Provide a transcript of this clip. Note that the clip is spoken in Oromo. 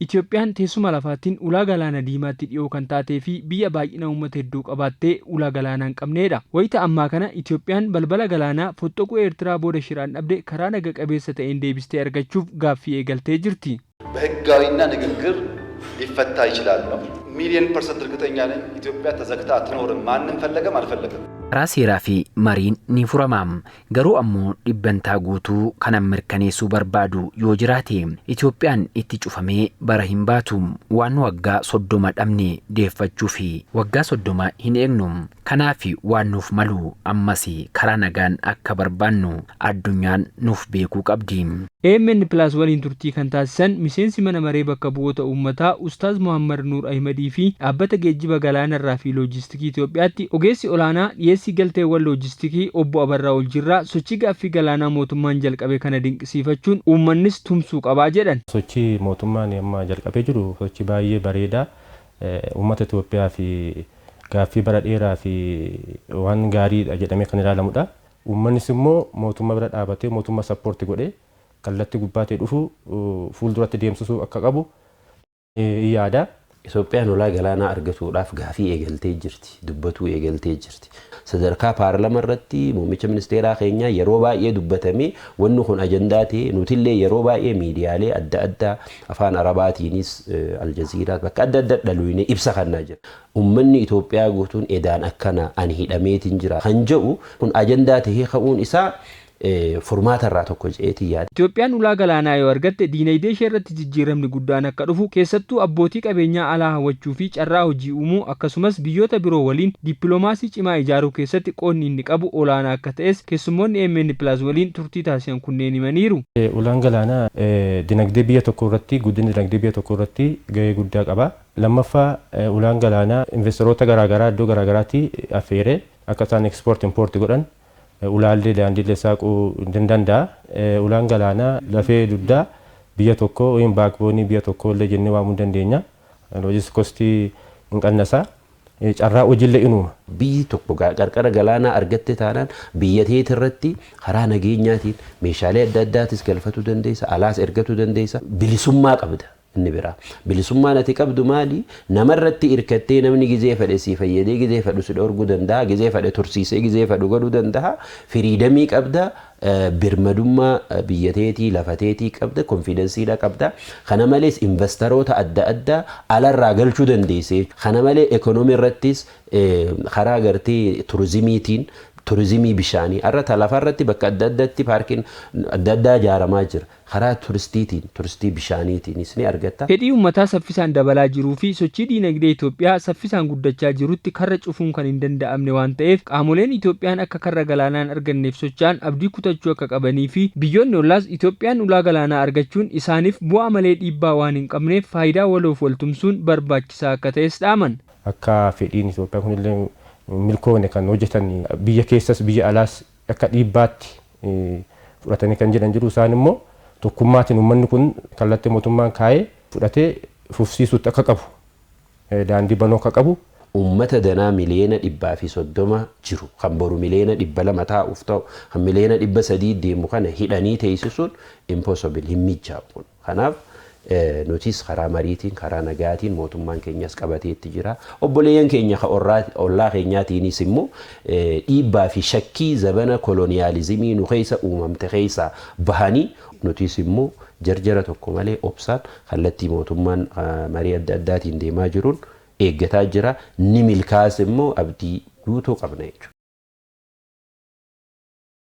Itoophiyaan teessuma lafaatiin ulaa galaana diimaatti dhiyoo kan taatee fi biyya baay'ina uummata hedduu qabaattee ulaa galaanaa hin qabneedha. Wayita ammaa kana Itoophiyaan balbala galaanaa fottoquu Eertiraa booda shiraan dhabde karaa naga qabeessa ta'een deebistee argachuuf gaaffii eegaltee jirti. በህጋዊና ንግግር ሊፈታ ይችላል ነው። ሚሊዮን % እርግጠኛ ነኝ ኢትዮጵያ ተዘግታ አትኖርም። ማንንም ፈለገም አልፈለገም Raasiraa fi mariin ni furamaam. Garuu ammoo dhibbantaa guutuu kanan mirkaneessuu barbaadu yoo jiraate Itoophiyaan itti cufamee bara hin baatu. Waan waggaa 30 dhabne deeffachuu fi waggaa 30 hin eegnu. Kanaaf waan nuuf malu ammas karaa nagaan akka barbaannu addunyaan nuuf beekuu qabdi. AMN Plus waliin turtii kan taasisan miseensi mana maree bakka bu'oota uummataa Ustaaz Muhammad Nuur Ahmadii fi dhaabbata geejjiba galaanarraa fi loojistikii Itoophiyaatti ogeessi olaanaa dhiyeessii galteewwan loojistikii obbo Abarraa Oljirraa sochii gaaffii galaanaa mootummaan jalqabe kana dinqisiifachuun uummannis tumsuu qabaa jedhan. Sochii mootummaan amma jalqabee jiru sochii baay'ee bareedaa uummata Itoophiyaa fi gaaffii bara dheeraa fi waan gaariidha jedhamee kan ilaalamudha. Uummannis immoo mootummaa bira dhaabatee mootummaa sappoortii godhee kallattii gubbaatee dhufu fuulduratti deemsisuu akka qabu yaada. Itoophiyaan ulaa galaanaa argatuudhaaf gaaffii eegaltee jirti, dubbatuu eegaltee jirti. Sadarkaa paarlaamaa irratti muummicha ministeeraa keenya yeroo baay'ee dubbatamee wanni kun ajandaa ta'e nutillee yeroo baay'ee miidiyaalee adda addaa afaan Arabaatiinis Aljaziiraa bakka adda addaa dhaluune ibsa kannaa jira. Uummanni Itoophiyaa guutuun edaan akkana ani hidhameetiin jira kan jedhu kun ajandaa ta'ee ka'uun isaa formaata irraa tokko jeetii yaada. Itoophiyaan ulaa galaanaa yoo argatte diinagdee ishee irratti jijjiiramni guddaan akka dhufu keessattuu abbootii qabeenyaa alaa hawwachuu fi carraa hojii uumuu akkasumas biyyoota biroo waliin dippiloomaasii cimaa ijaaruu keessatti qoonni inni qabu olaanaa akka ta'es keessummoonni AMN Plus waliin turtii taasisan kunneen himaniiru. Ulaan galaanaa dinagdee biyya tokko irratti guddina dinagdee biyya tokko irratti gahee guddaa qaba. Lammaffaa ulaan galaanaa investoroota garaagaraa iddoo garaagaraatti affeeree akka isaan export import godhan ulaallee daandiilee saaquu hin danda'a. Ulaan galaanaa lafee dugdaa biyya tokko yookiin baakboonii biyya tokko illee jennee waamuu dandeenya. Loojistik kostii hin qannasa. Carraa hojiillee inuma. Biyyi tokko qarqara galaanaa argatte taanaan biyya teetii irratti karaa nageenyaatiin meeshaalee adda addaatis galfatuu dandeessa, alaas ergatuu dandeessa. Bilisummaa qabda. Inni biraa bilisummaan ati qabdu maali namarratti irkattee namni gizee fedhe si fayyadee gizee fedhu si dhorguu danda'a gizee fedhe tursiisee gizee fedhu godhuu danda'a firiidamii qabda birmadummaa biyyateetii lafateetii qabda konfidensiidha qabda kana malees investoroota adda addaa alarraa galchuu dandeesse kana malee ekonomii irrattis karaa gartee turizimii bishaanii arrata lafarratti bakka adda addaatti paarkiin adda addaa ijaaramaa jira karaa turistii bishaaniitiinis ni argatta. Fedhii uummataa saffisaan dabalaa jiruu fi sochii diinagdee Itoophiyaa saffisaan guddachaa jirutti karra cufuun kan hin danda'amne waan ta'eef qaamoleen Itoophiyaan akka karra galaanaan arganneef socho'an abdii kutachuu akka qabanii fi biyyoonni ollaas Itoophiyaan ulaa galaanaa argachuun isaaniif bu'aa malee dhiibbaa waan hin qabneef faayidaa waloof waltumsuun barbaachisaa akka ta'es dhaaman. Akka fedhiin Itoophiyaa kunillee milkoone kan hojjetan biyya keessas biyya alaas akka dhiibbaatti fudhatanii kan jedhan jiru isaan immoo tokkummaatiin uummanni kun kallattii mootummaan kaa'ee fudhatee fufsiisuutti akka qabu daandii banoo akka qabu. Uummata danaa miliyoona 130 jiru kan boru miliyoona 200 taa'uuf ta'u kan miliyoona 300 deemu kana hidhanii teessisuun impossible hin mijaa'u. Kanaaf nutis karaa mariitiin karaa nagaatiin mootummaan keenyas qabateetti jira. Obboleeyyan keenya ollaa keenyaatiinis immoo dhiibbaa fi shakkii zabana koloniyaalizimii nu keessa uumamte keessa bahanii nutis immoo jarjara tokko malee obsaan kallattii mootummaan marii adda addaatiin deemaa jiruun eeggataa jira. Ni milkaas immoo abdii guutuu qabna jechuudha.